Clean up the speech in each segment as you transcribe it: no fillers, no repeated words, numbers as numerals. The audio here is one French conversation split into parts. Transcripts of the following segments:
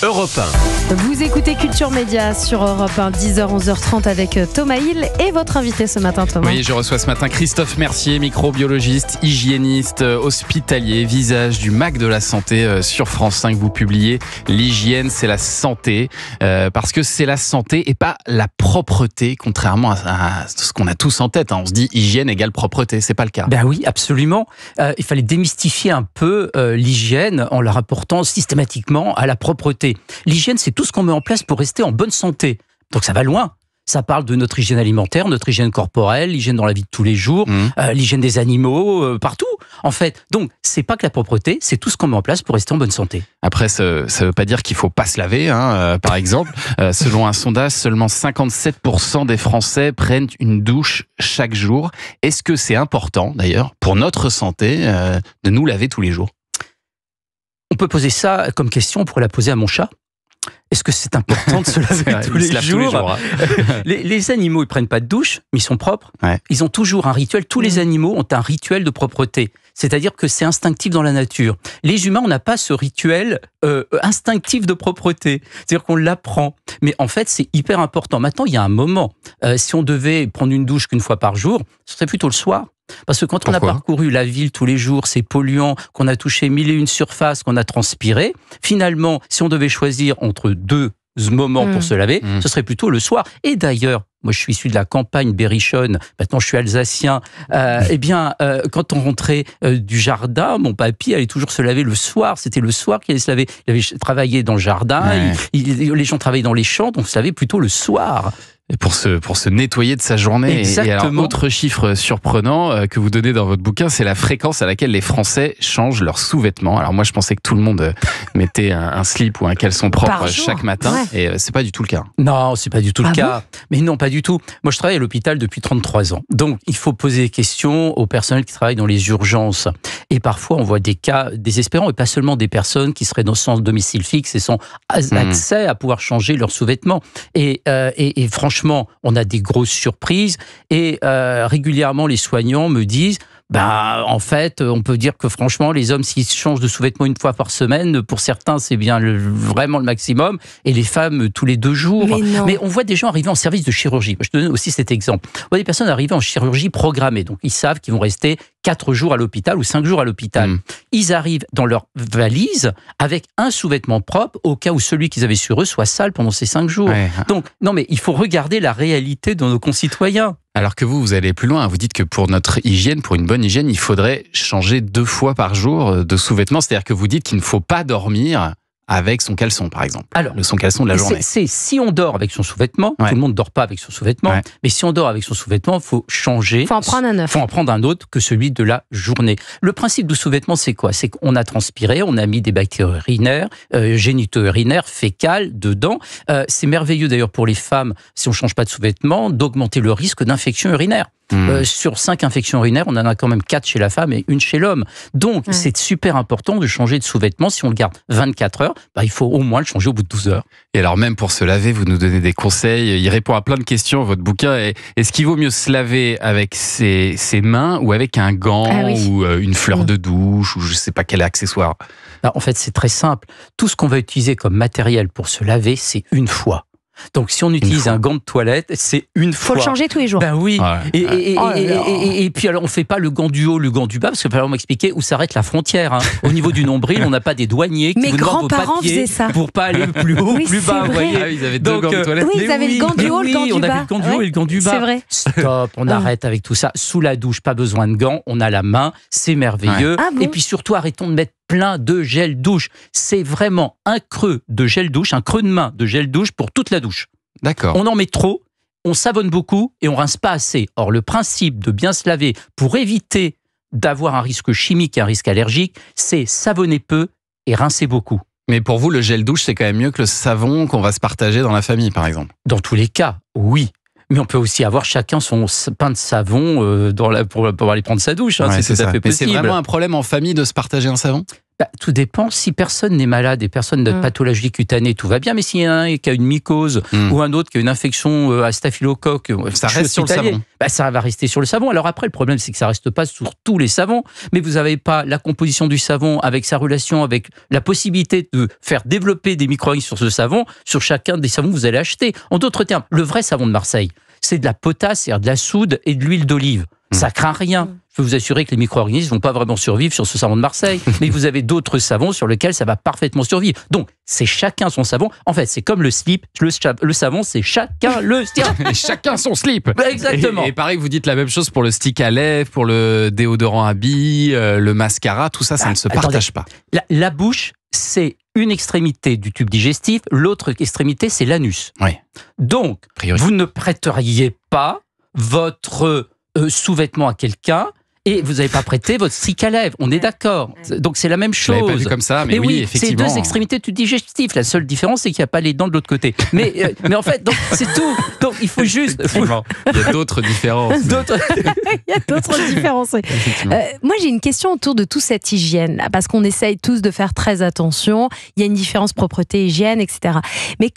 Europe 1. Vous écoutez Culture Média sur Europe 1, 10h, 11h30 avec Thomas Hill et votre invité ce matin, Thomas. Oui, je reçois ce matin Christophe Mercier, microbiologiste, hygiéniste, hospitalier, visage du MAC de la santé sur France 5. Vous publiez l'hygiène, c'est la santé, parce que c'est la santé et pas la propreté, contrairement à ce qu'on a tous en tête. On se dit hygiène égale propreté, c'est pas le cas. Ben oui, absolument. Il fallait démystifier un peu l'hygiène en la rapportant systématiquement à la propreté. L'hygiène, c'est tout ce qu'on met en place pour rester en bonne santé. Donc ça va loin. Ça parle de notre hygiène alimentaire, notre hygiène corporelle, l'hygiène dans la vie de tous les jours, l'hygiène des animaux, partout, en fait. Donc, c'est pas que la propreté, c'est tout ce qu'on met en place pour rester en bonne santé. Après, ça veut pas dire qu'il faut pas se laver, par exemple. Selon un sondage, seulement 57% des Français prennent une douche chaque jour. Est-ce que c'est important, d'ailleurs, pour notre santé, de nous laver tous les jours ? On peut poser ça comme question, on pourrait la poser à mon chat. Est-ce que c'est important de se laver tous les jours, les animaux, ils prennent pas de douche, mais ils sont propres. Ouais. Ils ont toujours un rituel. Tous les animaux ont un rituel de propreté. C'est-à-dire que c'est instinctif dans la nature. Les humains, on n'a pas ce rituel instinctif de propreté. C'est-à-dire qu'on l'apprend. Mais en fait, c'est hyper important. Maintenant, il y a un moment. Si on devait prendre une douche qu'une fois par jour, ce serait plutôt le soir. Parce que quand on a parcouru la ville tous les jours, ces polluants, qu'on a touché 1001 surfaces, qu'on a transpiré, finalement, si on devait choisir entre deux moments pour se laver, ce serait plutôt le soir. Et d'ailleurs, moi je suis issu de la campagne berrichonne, maintenant je suis alsacien, quand on rentrait du jardin, mon papy allait toujours se laver le soir, c'était le soir qu'il allait se laver. Il avait travaillé dans le jardin, les gens travaillaient dans les champs, donc se laver plutôt le soir. Et pour se nettoyer de sa journée. Exactement. Et alors, autre chiffre surprenant que vous donnez dans votre bouquin, c'est la fréquence à laquelle les Français changent leurs sous-vêtements. Alors moi, je pensais que tout le monde mettait un slip ou un caleçon propre chaque matin, et c'est pas du tout le cas. Non, c'est pas du tout le cas. Bon, mais non, pas du tout. Moi, je travaille à l'hôpital depuis 33 ans. Donc, il faut poser des questions au personnel qui travaille dans les urgences. Et parfois, on voit des cas désespérants, et pas seulement des personnes qui seraient sans domicile fixe et sans accès à pouvoir changer leurs sous-vêtements. Et franchement, on a des grosses surprises et régulièrement les soignants me disent en fait, on peut dire que franchement, les hommes, s'ils changent de sous-vêtements une fois par semaine, pour certains, c'est bien vraiment le maximum, et les femmes, tous les 2 jours. Mais on voit des gens arriver en service de chirurgie. Je te donne aussi cet exemple. On voit des personnes arriver en chirurgie programmée, donc ils savent qu'ils vont rester 4 jours à l'hôpital ou 5 jours à l'hôpital. Ils arrivent dans leur valise avec un sous-vêtement propre, au cas où celui qu'ils avaient sur eux soit sale pendant ces 5 jours. Ouais. Donc, non, mais il faut regarder la réalité de nos concitoyens. Alors que vous allez plus loin, vous dites que pour notre hygiène, pour une bonne hygiène, il faudrait changer 2 fois par jour de sous-vêtements. C'est-à-dire que vous dites qu'il ne faut pas dormir avec son caleçon, par exemple. Alors, son caleçon de la journée. Si on dort avec son sous-vêtement, tout le monde ne dort pas avec son sous-vêtement, mais si on dort avec son sous-vêtement, il faut changer. Il faut en prendre un neuf. Il faut en prendre un autre que celui de la journée. Le principe du sous-vêtement, c'est quoi ? C'est qu'on a transpiré, on a mis des bactéries urinaires, génito-urinaires, fécales dedans. C'est merveilleux d'ailleurs pour les femmes, si on ne change pas de sous-vêtement, d'augmenter le risque d'infection urinaire. Sur 5 infections urinaires, on en a quand même 4 chez la femme et 1 chez l'homme. Donc, c'est super important de changer de sous-vêtement. Si on le garde 24 heures, il faut au moins le changer au bout de 12 heures. Et alors, même pour se laver, vous nous donnez des conseils. Il répond à plein de questions, votre bouquin. Est-ce qu'il vaut mieux se laver avec ses mains ou avec un gant ou une fleur de douche ou je ne sais pas quel accessoire ? En fait, c'est très simple. Tout ce qu'on va utiliser comme matériel pour se laver, c'est une fois. Donc, si on utilise un gant de toilette, c'est une fois. Il faut le changer tous les jours. Ben oui. Et puis, alors, on ne fait pas le gant du haut, le gant du bas, parce qu'il va falloir m'expliquer où s'arrête la frontière. Au niveau du nombril, on n'a pas des douaniers qui vous demandent vos papiers pour pas aller plus haut, plus bas. Vous voyez. Ils avaient 2 gants de toilette. Oui, ils avaient le gant du haut, le gant du bas. On avait le gant du haut et le gant du bas. C'est vrai. Stop, on arrête avec tout ça. Sous la douche, pas besoin de gants. On a la main, c'est merveilleux. Et puis surtout, arrêtons de mettre plein de gel douche. C'est vraiment un creux de gel douche, un creux de main de gel douche pour toute la douche. D'accord. On en met trop, on savonne beaucoup et on rince pas assez. Or, le principe de bien se laver pour éviter d'avoir un risque chimique et un risque allergique, c'est savonner peu et rincer beaucoup. Mais pour vous, le gel douche, c'est quand même mieux que le savon qu'on va se partager dans la famille, par exemple ? Dans tous les cas, oui. Mais on peut aussi avoir chacun son pain de savon pour aller prendre sa douche. C'est tout à fait possible. Mais c'est vraiment un problème en famille de se partager un savon ? Tout dépend. Si personne n'est malade et personne n'a de pathologie cutanée, tout va bien. Mais s'il y en a un qui a une mycose ou un autre qui a une infection à staphylocoque, ça reste sur le savon. Ça va rester sur le savon. Alors après, le problème, c'est que ça reste pas sur tous les savons. Mais vous n'avez pas la composition du savon avec sa relation, avec la possibilité de faire développer des micro-organismes sur ce savon, sur chacun des savons que vous allez acheter. En d'autres termes, le vrai savon de Marseille, c'est de la potasse, c'est-à-dire de la soude et de l'huile d'olive. Ça craint rien. Je peux vous assurer que les micro-organismes ne vont pas vraiment survivre sur ce savon de Marseille. Mais vous avez d'autres savons sur lesquels ça va parfaitement survivre. Donc, c'est chacun son savon. En fait, c'est comme le slip. Le savon, c'est chacun le sien. Et chacun son slip. Exactement. Et pareil, vous dites la même chose pour le stick à lèvres, pour le déodorant à billes, le mascara. Tout ça, ça ne se partage pas. La bouche, c'est une extrémité du tube digestif. L'autre extrémité, c'est l'anus. Oui. Donc, vous ne prêteriez pas votre sous-vêtement à quelqu'un et vous n'avez pas prêté votre stick à lèvres. On est d'accord. Donc c'est la même chose. Je l'avais pas vu comme ça, mais oui, effectivement. C'est deux extrémités du digestif. La seule différence, c'est qu'il n'y a pas les dents de l'autre côté. Mais en fait, donc, c'est tout. Donc il faut juste... Il y a d'autres différences. Il y a d'autres différences. Moi, j'ai une question autour de toute cette hygiène, là, parce qu'on essaye tous de faire très attention. Il y a une différence propreté-hygiène, etc. Mais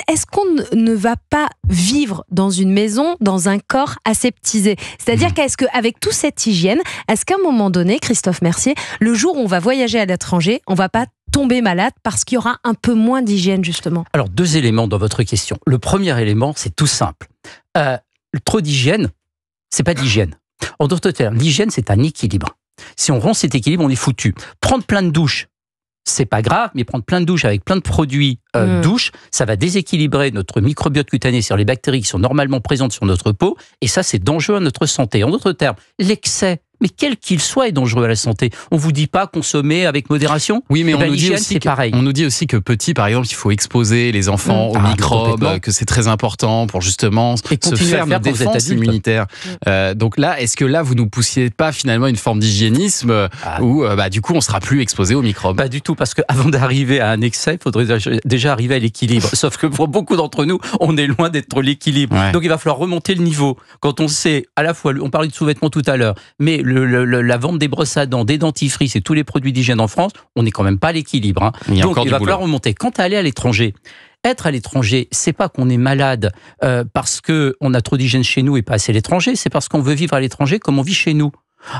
est-ce qu'on ne va pas vivre dans une maison, dans un corps aseptisé? C'est-à-dire qu'est-ce qu'avec toute cette hygiène, est-ce qu'à un moment donné, Christophe Mercier, le jour où on va voyager à l'étranger, on ne va pas tomber malade parce qu'il y aura un peu moins d'hygiène, justement? Alors, 2 éléments dans votre question. Le premier élément, c'est tout simple. Trop d'hygiène, c'est pas d'hygiène. En d'autres termes, l'hygiène, c'est un équilibre. Si on rompt cet équilibre, on est foutu. Prendre plein de douches, c'est pas grave, mais prendre plein de douches avec plein de produits douche, ça va déséquilibrer notre microbiote cutané, c'est-à-dire les bactéries qui sont normalement présentes sur notre peau, et ça, c'est dangereux à notre santé. En d'autres termes, l'excès, mais quel qu'il soit, est dangereux à la santé. On vous dit pas consommer avec modération. Oui, mais on nous dit aussi que petit, par exemple, il faut exposer les enfants aux microbes, que c'est très important pour justement se faire une défense immunitaire. Donc là, est-ce que là, vous nous poussiez pas finalement une forme d'hygiénisme où du coup, on sera plus exposé aux microbes? Pas du tout, parce qu'avant d'arriver à un excès, il faudrait déjà arriver à l'équilibre. Sauf que pour beaucoup d'entre nous, on est loin d'être l'équilibre. Ouais. Donc il va falloir remonter le niveau. Quand on sait, à la fois, on parlait de sous-vêtements tout à l'heure, mais la vente des brosses à dents, des dentifrices et tous les produits d'hygiène en France, on n'est quand même pas à l'équilibre. Donc il va falloir remonter. Quant à aller à l'étranger, être à l'étranger, c'est pas qu'on est malade parce qu'on a trop d'hygiène chez nous et pas assez à l'étranger, c'est parce qu'on veut vivre à l'étranger comme on vit chez nous.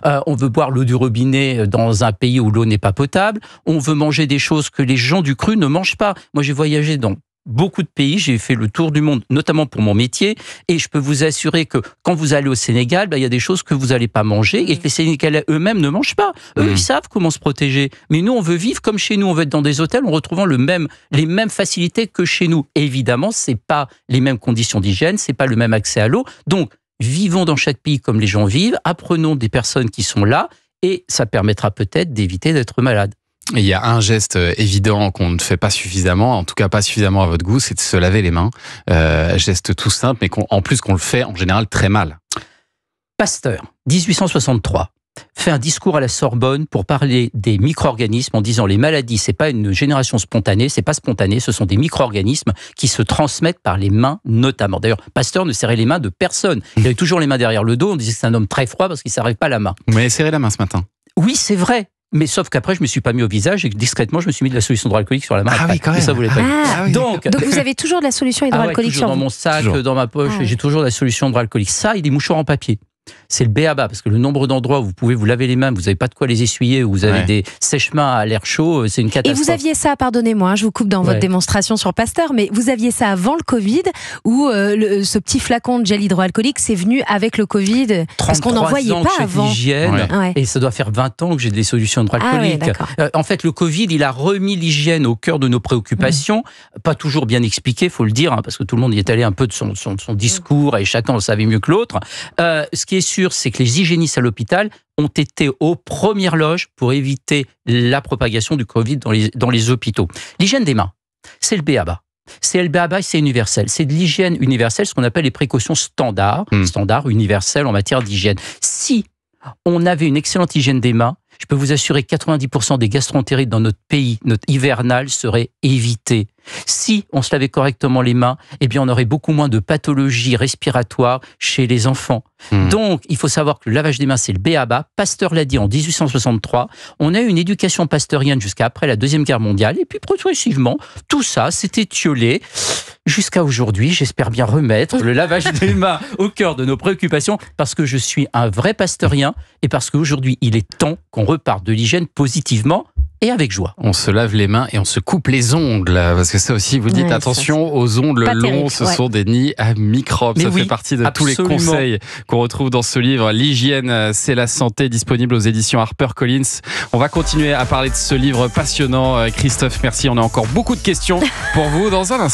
On veut boire l'eau du robinet dans un pays où l'eau n'est pas potable, on veut manger des choses que les gens du cru ne mangent pas. Moi, j'ai voyagé dans beaucoup de pays, j'ai fait le tour du monde, notamment pour mon métier, et je peux vous assurer que quand vous allez au Sénégal, il y a des choses que vous n'allez pas manger et que les Sénégalais eux-mêmes ne mangent pas. Eux, ils savent comment se protéger. Mais nous, on veut vivre comme chez nous, on veut être dans des hôtels en retrouvant les mêmes facilités que chez nous. Et évidemment, c'est pas les mêmes conditions d'hygiène, c'est pas le même accès à l'eau. Donc, vivons dans chaque pays comme les gens vivent, apprenons des personnes qui sont là, et ça permettra peut-être d'éviter d'être malade. Et il y a un geste évident qu'on ne fait pas suffisamment, en tout cas pas suffisamment à votre goût, c'est de se laver les mains. Geste tout simple, mais en plus qu'on le fait en général très mal. Pasteur, 1863, fait un discours à la Sorbonne pour parler des micro-organismes en disant les maladies, c'est pas une génération spontanée, c'est pas spontané, ce sont des micro-organismes qui se transmettent par les mains notamment. D'ailleurs, Pasteur ne serrait les mains de personne. Il avait toujours les mains derrière le dos, on disait que c'est un homme très froid parce qu'il ne serrait pas la main. Vous m'avez serré la main ce matin. Oui, c'est vrai. Mais sauf qu'après, je me suis pas mis au visage et que discrètement, je me suis mis de la solution hydroalcoolique sur la main. Ah oui, quand même. Ça, vous l'avez pas vu. Donc, vous avez toujours de la solution hydroalcoolique sur vous? Dans mon sac, dans ma poche, j'ai toujours de la solution hydroalcoolique. Ça et des mouchoirs en papier. C'est le b.a.-ba, parce que le nombre d'endroits où vous pouvez vous laver les mains, vous n'avez pas de quoi les essuyer, où vous avez des sèche-mains à l'air chaud, c'est une catastrophe. Et vous aviez ça, pardonnez-moi, je vous coupe dans votre démonstration sur Pasteur, mais vous aviez ça avant le Covid, où ce petit flacon de gel hydroalcoolique, c'est venu avec le Covid, parce qu'on n'en voyait pas avant. Et ça doit faire 20 ans que j'ai des solutions hydroalcooliques. En fait, le Covid, il a remis l'hygiène au cœur de nos préoccupations, pas toujours bien expliqué, faut le dire, parce que tout le monde y est allé un peu de son discours, et chacun le savait mieux que l'autre. Ce qui est sûr, c'est que les hygiénistes à l'hôpital ont été aux premières loges pour éviter la propagation du Covid dans les hôpitaux. L'hygiène des mains, c'est le b.a.-ba. C'est le b.a.-ba et c'est universel. C'est de l'hygiène universelle, ce qu'on appelle les précautions standards universelles en matière d'hygiène. Si on avait une excellente hygiène des mains, je peux vous assurer que 90% des gastro-entérites dans notre pays, notre hivernal, seraient évités. Si on se lavait correctement les mains, eh bien, on aurait beaucoup moins de pathologies respiratoires chez les enfants. Donc, il faut savoir que le lavage des mains, c'est le b.a.-ba. Pasteur l'a dit en 1863. On a eu une éducation pasteurienne jusqu'à après la Deuxième Guerre mondiale. Et puis, progressivement, tout ça s'est étiolé jusqu'à aujourd'hui. J'espère bien remettre le lavage des mains au cœur de nos préoccupations parce que je suis un vrai pasteurien et parce qu'aujourd'hui, il est temps qu'on reparte de l'hygiène positivement et avec joie. On se lave les mains et on se coupe les ongles, parce que ça aussi, vous dites attention aux ongles longs, terrible, ce sont des nids à microbes. Ça fait partie de tous les conseils qu'on retrouve dans ce livre. L'hygiène, c'est la santé, disponible aux éditions HarperCollins. On va continuer à parler de ce livre passionnant. Christophe, merci. On a encore beaucoup de questions pour vous dans un instant.